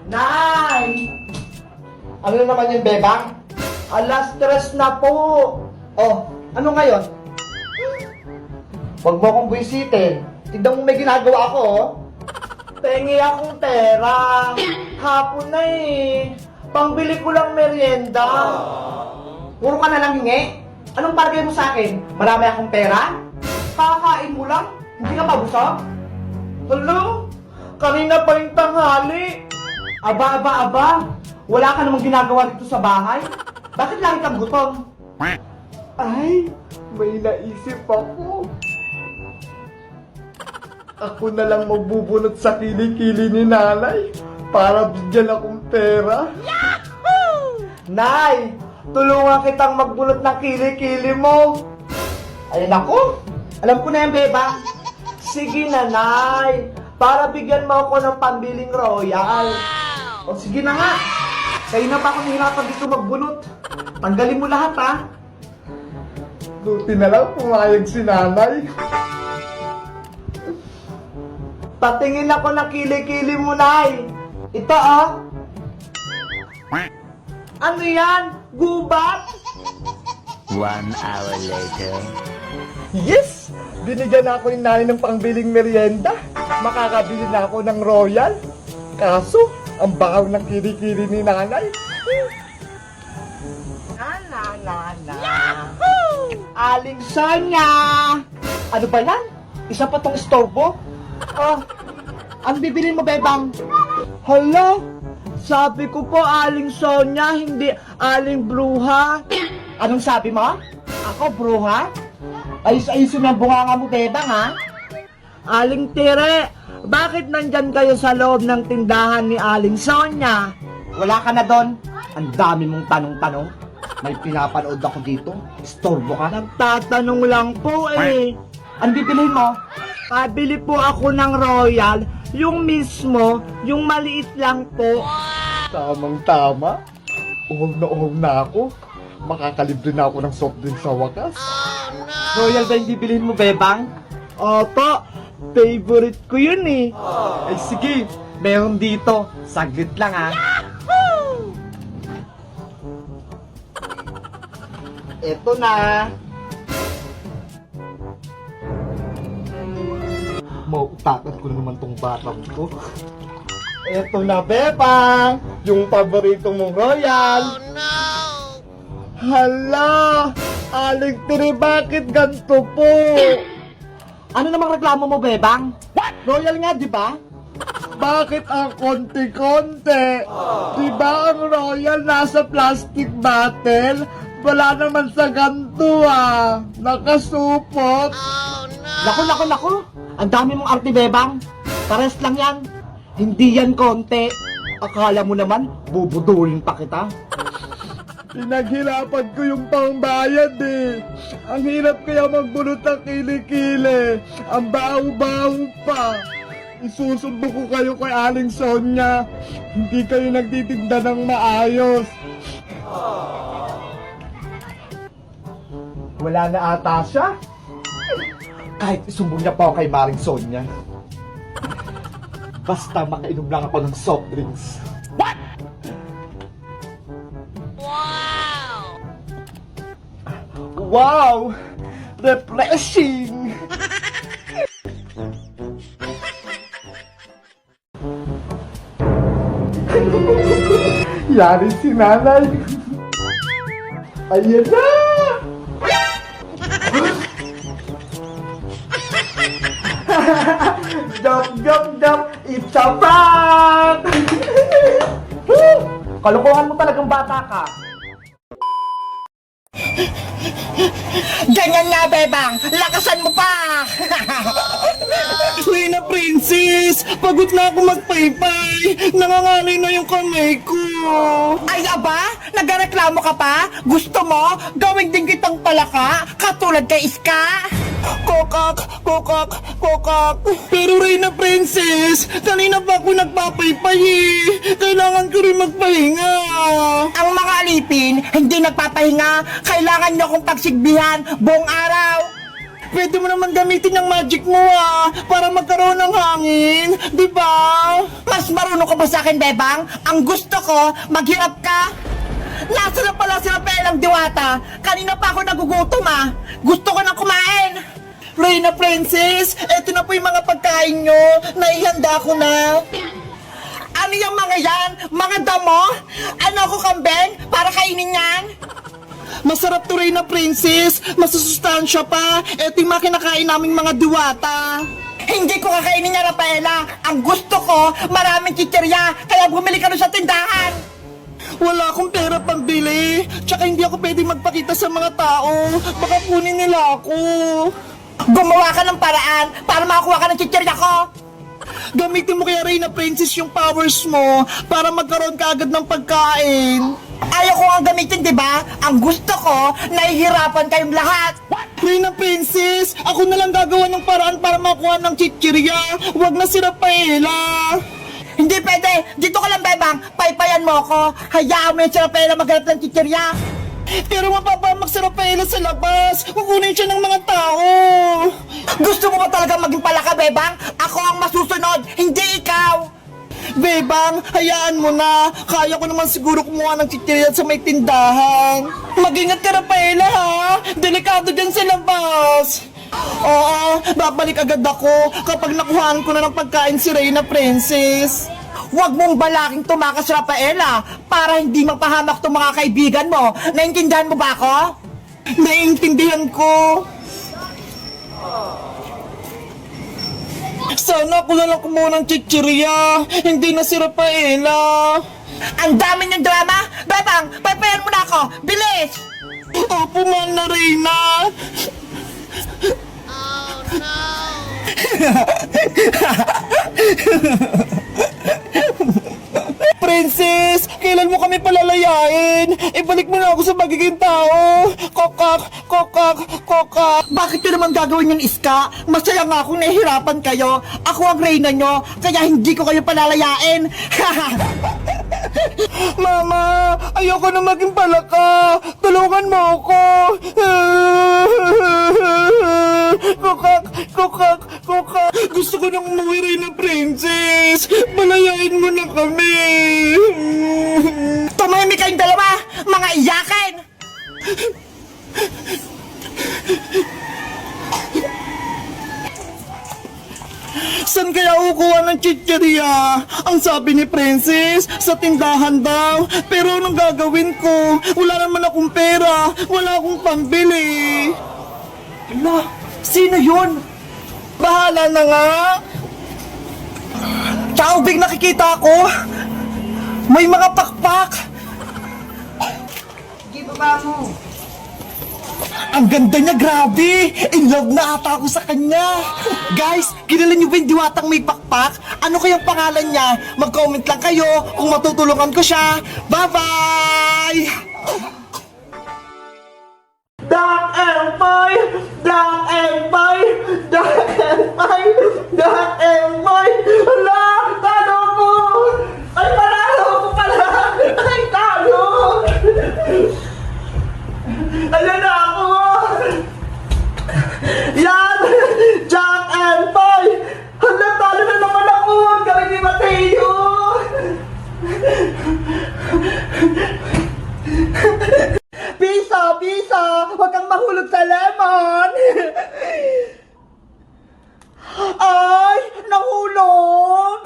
Nay! Ano na naman yung bebang? Alas 3 na po. Oh, ano ngayon? Huwag mo akong buwisitin. Tignan mo may ginagawa ako, oh. Pengi akong pera. Hapon na eh. Pangbili ko lang merienda. Puro ka na lang hingi. Anong bargay mo sa akin? Marami akong pera? Kakain mo lang? Hindi ka mabusog? Hello? Kanina pa yung tanghali. Aba. Wala ka namang ginagawa dito sa bahay? Bakit lagi kang gutom? Ay, may naisip ako. Ako na lang magbubunot sa kilikili ni nanay para bigyan akong pera. Yahoo! Nay, tulungan kitang magbunot ng kilikili mo. Ay naku, alam ko na yan, beba. Sige na, Nay. Para bigyan mo ako ng pambiling royal. O sige na nga. Kayo na pa ako nahirapan dito magbunot. Tanggalin mo lahat, ha? Buti na lang pumayag si nanay. Patingin ako ng kilikili mo, Nay. Ito, oh. Ano yan? Gubat? 1 hour later. Yes! Binigyan ako ni nanay ng pangbiling merienda. Makakabili na ako ng royal. Kaso, ang bakaw ng kilikili ni nanay. Aling Sonya! Ano ba yan? Isa pa tong istorbo? Oh, ano bibilin mo, bebang? Hala! Sabi ko po, Aling Sonya, hindi Aling Bruha. Anong sabi mo? Ako, bruha? Ayos-ayusin ang bunganga mo, bebang, ha? Aling Tire, bakit nandyan kayo sa loob ng tindahan ni Aling Sonya? Wala ka na doon. Ang dami mong tanong-tanong. May pinapanood ako dito. Istorbo ka. Nagtatanong lang po eh. Ano bibilin mo? Pabili po ako ng royal, yung mismo, yung maliit lang po. Tamang-tama. Uhog na ako. Makakalibre na ako ng soft drink sa wakas. Royal ba yung bibilin mo, bebang? Opo, favorite ko yun eh. Ay sige, meron dito. Saglit lang, ha? Eto na. Mautakan ko na naman tong batang ko. Eto na, Bebang! Yung paborito mong royal! Oh, no! Hala! Aling Tiri, bakit ganito po? Ano namang reklamo mo, bebang? Royal nga, di ba? Bakit ang konti-konti? Diba ang royal nasa plastic bottle? Wala naman sa ganito ah! Nakasupot! Naku! Ang dami mong arte, bebang. Pares lang yan. Hindi yan konti. Akala mo naman, bubudulin pa kita. Pinaghirapan ko yung pangbayad eh. Ang hirap kaya magbunot ng kilikili. Ang baho-baho pa. Isusubo ko kayo kay Aling Sonya. Hindi kayo nagtitinda ng maayos. Wala na ata siya. Kahit isumbong niya pa ako kay Maring Sonya. Basta makainom lang ako ng soft drinks. What? Wow! Refreshing! Yari si nanay. Ayan na! Jump! It's a prank! Kalokohan mo talagang bata ka. Ganyan nga, Bebang! Lakasan mo pa! Reyna Princess! Pagod na ako magpaypay! Nangangalay na yung kamay ko! Ay, aba? Nagreklamo ka pa? Gusto mo? Gawin din kitang palaka? Katulad kay Iska? Kokak! Pero Reyna Princess, kanina pa ako nagpapaypay eh! Kailangan ko rin magpahinga! Ang mga alipin, hindi nagpapahinga. Kailangan nyo akong pagsigbihan buong araw. Pwede mo naman gamitin yung magic mo para magkaroon ng hangin, di ba? Mas marunong ka ba sa akin, Bebang? Ang gusto ko, maghirap ka. Nasa na pala si Rafael ang diwata. Kanina pa ako nagugutom Gusto ko nang kumain. Reyna Princess, eto na po yung mga pagkain nyo. Naihanda ko na. Ano yung mga yan? Mga damo? Ano ako, kambing? Para kainin yan? Masarap to, Reyna Princess. Masusustansya pa. Eto yung mga kinakain naming mga diwata. Hindi ko kakainin niya, Rafaela. Ang gusto ko, maraming chichirya. Kaya bumili ka doon sa tindahan. Wala akong pera pambili. Tsaka hindi ako pwedeng magpakita sa mga tao. Baka kunin nila ako. Gumawa ka ng paraan para makakuha ka ng chichirya ko. Gamitin mo kaya, Reyna Princess, yung powers mo para magkaroon ka agad ng pagkain. Ayaw ko nga gamitin, di ba? Ang gusto ko, nahihirapan kayong lahat. Reyna Princess, ako na lang gagawa ng paraan para makuha ng chichirya. Huwag na si Rafaela. Hindi pwede. Dito ka lang, Bebang. Paypayan mo ako. Hayaan mo yan si Rafaela maghanap ng chichirya. Pero mapapamak si Rafaela sa labas. Kukunin siya ng mga tao. Gusto mo ba talaga maging palaka, Bebang? Ako ang masusunod, hindi ikaw. Bebang, hayaan mo na. Kaya ko naman siguro kumuha ng chichirya sa may tindahan. Mag-ingat ka, Rafaela, ha? Delikado dyan sa labas. Oo, babalik agad ako kapag nakuhaan ko na ng pagkain si Reyna Princess. Huwag mong balaking tumakas, Rafaela, para hindi mapahamak itong mga kaibigan mo. Naintindihan mo ba ako? Naintindihan ko. Sana ako na lang kumuha ng chichirya. Hindi na si Rafaela. Ang dami niyang drama. Bebang, paypayan mo na ako. Bilis! Opo, mahal na Reyna. Princess, kailan mo kami palalayain? Ibalik mo na ako sa magiging tao. Kokak, kokak, kokak. Bakit nyo naman gagawin yung iska? Masaya nga akong nahihirapan kayo. Ako ang reyna nyo, kaya hindi ko kayo palalayain. Mama, ayoko na maging palaka. Tulungan mo ako. Kokak, kokak, kokak. Gusto ko nang umuwi, Reyna Princess. Malayain mo na kami. Tumahimik kayong dalawa, mga iyakin. Saan kaya kukuha ng chichirya? Ang sabi ni Princess, sa tindahan daw. Pero anong gagawin ko? Wala naman akong pera. Wala akong pambili. Ala, sino yun? Bahala na nga. Taubig, nakikita ko. May mga pakpak. Sige, baba mo. Ang ganda niya, grabe! In love na ata ako sa kanya! Guys, kilala niyo ba yung diwatang may pakpak? Ano kayang pangalan niya? Mag-comment lang kayo kung matutulungan ko siya! Bye-bye! Dark Empire! Dark Empire! Dark Empire! Dark Empire! Hala! Talo ko! Ay, panalo ko pala! Ay, talo! Ayan na ako! Yan! Jack and Boy! Hala, talo na naman ako! Galing ni Mateo! Pisa! Pisa! Huwag kang mahulog sa lemon! Ay! Nahulog!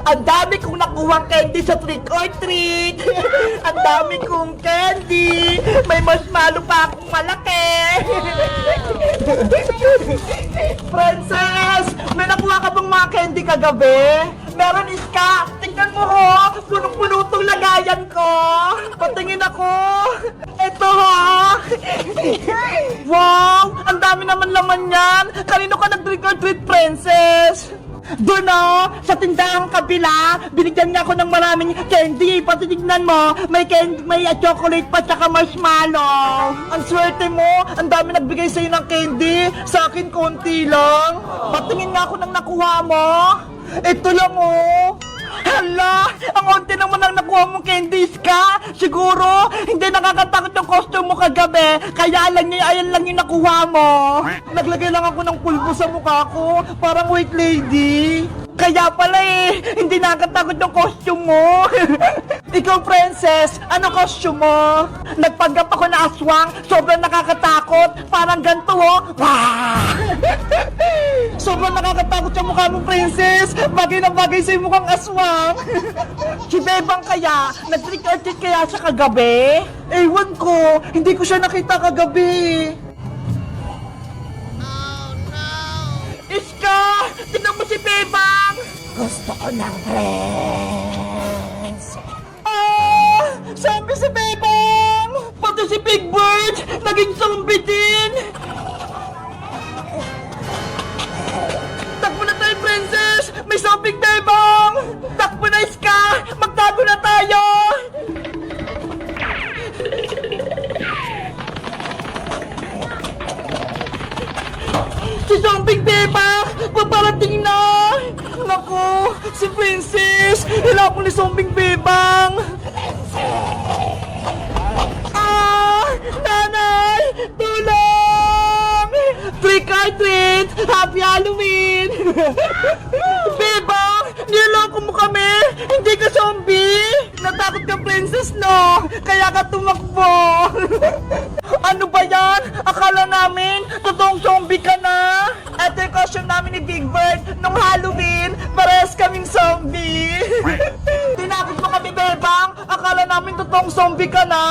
Ang dami kong nakuha candy sa trick or treat! Ang dami kong candy! May marshmallow pa akong malaki! Princess! May nakuha ka bang mga candy kagabi? Meron, Iska! Tingnan mo ho! Punong-puno tong lagayan ko! Patingin ako! Ito ho! Wow! Ang dami naman laman yan! Kanino ka nag-trick or treat, Princess? Doon sa tindahang kabila, binigyan niya ako ng maraming candy. Patitignan mo, may candy, may chocolate pa tsaka marshmallow. Ang swerte mo, ang dami nagbigay sa'yo ng candy. Sa akin, konti lang. Patingin nga ako ng nakuha mo. Ito lang Hala, ang onti naman ang nakuha mong candies ka? Siguro, hindi nakakatakot yung costume mo kagabi, kaya ayan lang yung nakuha mo. Naglagay lang ako ng pulbo sa mukha ko, parang white lady. Kaya pala hindi nakakatakot yung costume mo. Ikaw, princess, ano costume mo? Nagpanggap ako na aswang, sobrang nakakatakot, parang ganito Wah! Sobrang nakakatakot yung mukha mo, princess. Bagay na bagay sa'yo mukhang aswang. Si Bebang kaya, nag-trick or treat kaya siya kagabi? Ewan ko, hindi ko siya nakita kagabi. Iska! Tignan mo si Bebang! Gusto ko ng friends. Sabi si Bebang! Pati si Big Bird! Naging zombie din! Takbo na tayo, princess! May zombie Bebang! Takbo na, Iska! Magtago na tayo! Si Zombing Bebang! Paparating na! Naku! Si Princess! Hila ko ni Zombing Bebang! Nanay! Tulong! Trick or treat! Happy Halloween! Bebang! Niloko mo kami! Hindi ka zombie! Natakot ka, Princess, no? Kaya ka tumakbo! Ano ba yan? Akala namin, totoong zombie ka na. Ito yung costume namin ni Big Bird nung Halloween. Parehas kaming zombie. Tinakot mo kami, Bebang. Akala namin totoong zombie ka na.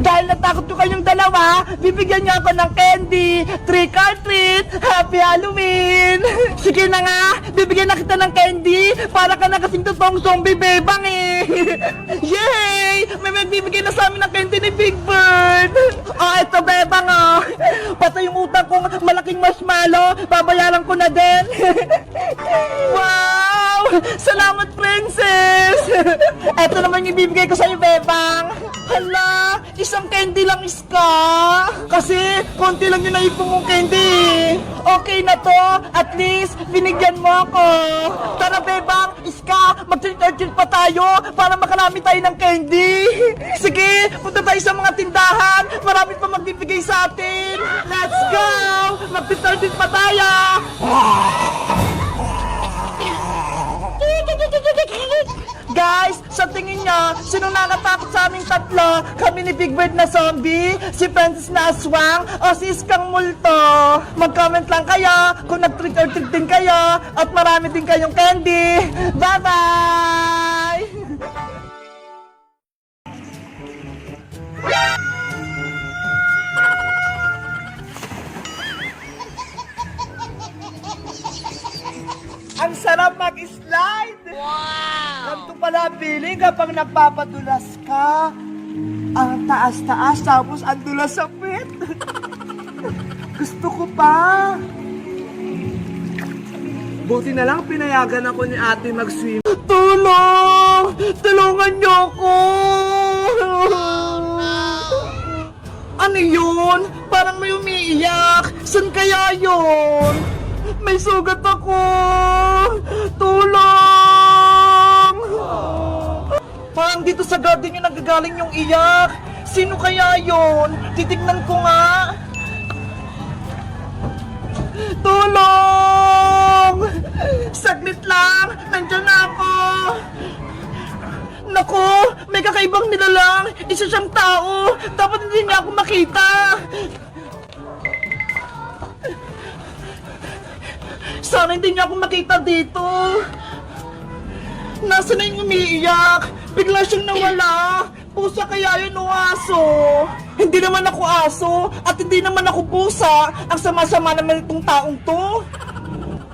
Dahil natakot ko kayong dalawa, bibigyan niyo ako ng candy. Trick or treat. Happy Halloween. Sige na nga, bibigyan na kita ng candy. Para ka na kasing totoong zombie, Bebang Yay! May magbibigay na sa amin ng candy ni Big Bird. Ito, Bebang, Pati yung utang kong malaking marshmallow, babayaran ko na din. Wow! Salamat, Princess! Ito naman yung bibigay ko sa'yo, Bebang. Hala, isang candy lang, Iska. Kasi, konti lang yung naipong mong candy. Okay na to, at least, binigyan mo ako. Tara, Bebang, Iska, mag-treat pa tayo para makarami tayo ng candy. Sige, punta tayo sa mga tindahan. Marami pa magbibigay sa atin. Let's go! Mag-treat pa tayo. Guys, sa tingin niya, sino nakatakot sa aming tatlo? Kami ni Big Bird na zombie, si Princess na aswang, o si Iskang multo? Mag-comment lang kayo kung nag-trick or treat din kayo at marami din kayong candy. Bye-bye! Ang sarap mag-slide! Wow! Ganito pala feeling kapag nagpapadulas ka. Ang taas-taas tapos ang dulas sa pit. Gusto ko pa. Buti na lang pinayagan ako ni ate mag-swim. Tulong! Tulungan niyo ako! Ano yun? Parang may umiiyak. San kaya yun? May sugat ako! Tulong! Parang dito sa garden yung nagagaling yung iyak. Sino kaya yun? Titignan ko nga. Tulong! Saglit lang! Nandiyan na ako! Naku! May kakaibang nilalang! Isa siyang tao! Dapat hindi niya ako makita! Sana hindi niya ako makita dito. Nasaan na yung umiiyak? Bigla siyang nawala. Pusa kaya yun o aso? Hindi naman ako aso at hindi naman ako pusa. Ang sama-sama naman itong taong to.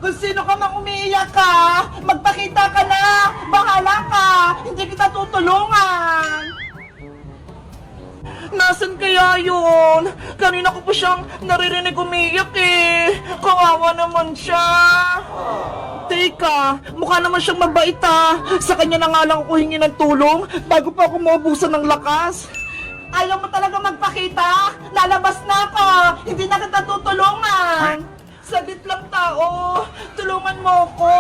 Kung sino ka mang umiiyak ka, magpakita ka na. Bahala ka. Hindi kita tutulungan. Nasaan kaya yun? Kanina ko pa siyang naririnig umiyak Kawawa naman siya. Teka, mukha naman siyang mabait Sa kanya na nga lang ako hingi ng tulong bago pa ako maubusan ng lakas. Ayaw mo talaga magpakita? Lalabas na ako. Hindi na kita tutulungan. Saglit lang tao. Tulungan mo ko.